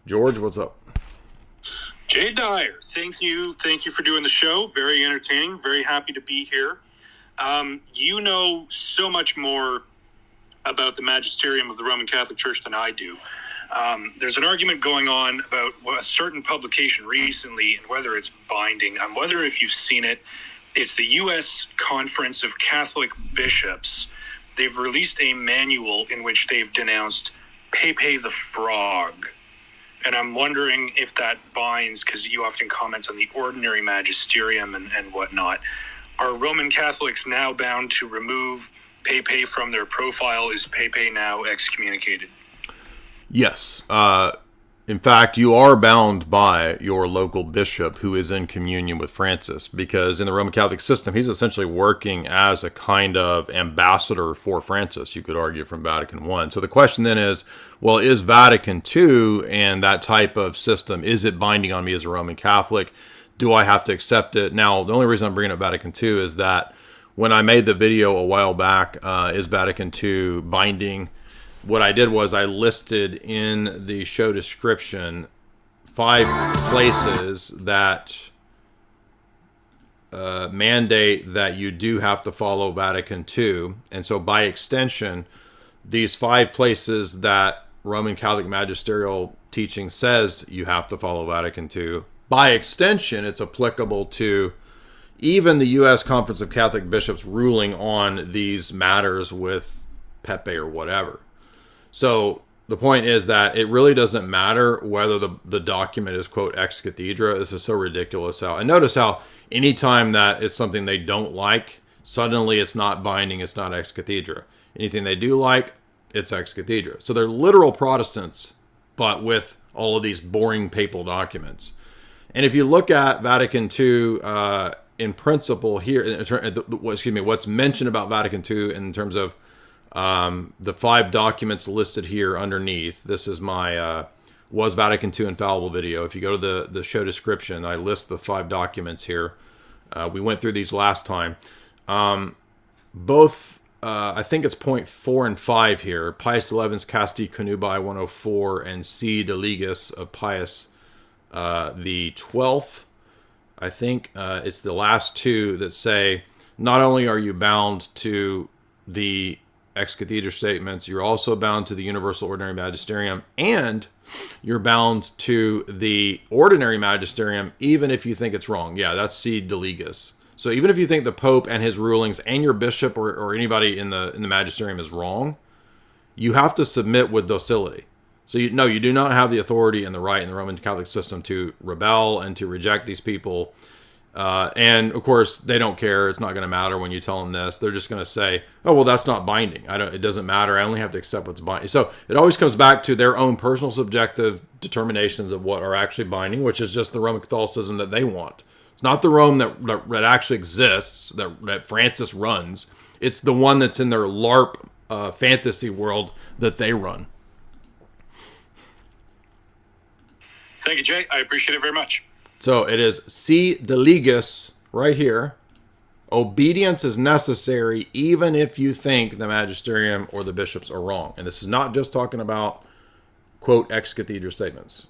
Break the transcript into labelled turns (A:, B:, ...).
A: George, what's up?
B: Jay Dyer, thank you for doing the show. Very entertaining. Very happy to be here. You know so much more about the magisterium of the Roman Catholic Church than I do. There's an argument going on about a certain publication recently and whether it's binding. I wonder if you've seen it. It's the U.S. Conference of Catholic Bishops. They've released a manual in which they've denounced Pepe the Frog. And I'm wondering if that binds, because you often comment on the ordinary magisterium and whatnot. Are Roman Catholics now bound to remove Pepe from their profile? Is Pepe now excommunicated?
A: Yes. In fact, you are bound by your local bishop who is in communion with Francis, because in the Roman Catholic system, he's essentially working as a kind of ambassador for Francis, you could argue, from Vatican I. So the question then is, well, is Vatican II and that type of system, is it binding on me as a Roman Catholic? Do I have to accept it? Now, the only reason I'm bringing up Vatican II is that when I made the video a while back, is Vatican II binding? What I did was I listed in the show description 5 places that mandate that you do have to follow Vatican II. And so by extension, these 5 places that Roman Catholic magisterial teaching says you have to follow Vatican II, by extension, it's applicable to even the U.S. Conference of Catholic Bishops ruling on these matters with Pepe or whatever. So the point is that it really doesn't matter whether the document is, quote, ex cathedra. This is so ridiculous. And notice how anytime that it's something they don't like, suddenly it's not binding, it's not ex cathedra. Anything they do like, it's ex cathedra. So they're literal Protestants, but with all of these boring papal documents. And if you look at Vatican II in principle here, what's mentioned about Vatican II in terms of the 5 documents listed here underneath. This is my Was Vatican II Infallible video. If you go to the show description, I list the 5 documents here. We went through these last time. Both, I think it's point 4 and 5 here. Pius XI's Casti Connubii 104 and C. De Legis of Pius the 12th. I think it's the last 2 that say not only are you bound to the ex cathedra statements, you're also bound to the universal ordinary magisterium, and you're bound to the ordinary magisterium even if you think it's wrong. Yeah, that's C. De Legis. So even if you think the Pope and his rulings and your bishop or anybody in the magisterium is wrong, you have to submit with docility. So you do not have the authority and the right in the Roman Catholic system to rebel and to reject these people. And of course, they don't care. It's not going to matter when you tell them this. They're just going to say, "Oh, well, that's not binding. It doesn't matter. I only have to accept what's binding." So it always comes back to their own personal subjective determinations of what are actually binding, which is just the Roman Catholicism that they want. It's not the Rome that actually exists, that Francis runs. It's the one that's in their LARP fantasy world that they run.
B: Thank you, Jay. I appreciate it very much.
A: So it is C. De Legis right here. Obedience is necessary even if you think the magisterium or the bishops are wrong. And this is not just talking about, quote, ex cathedra statements.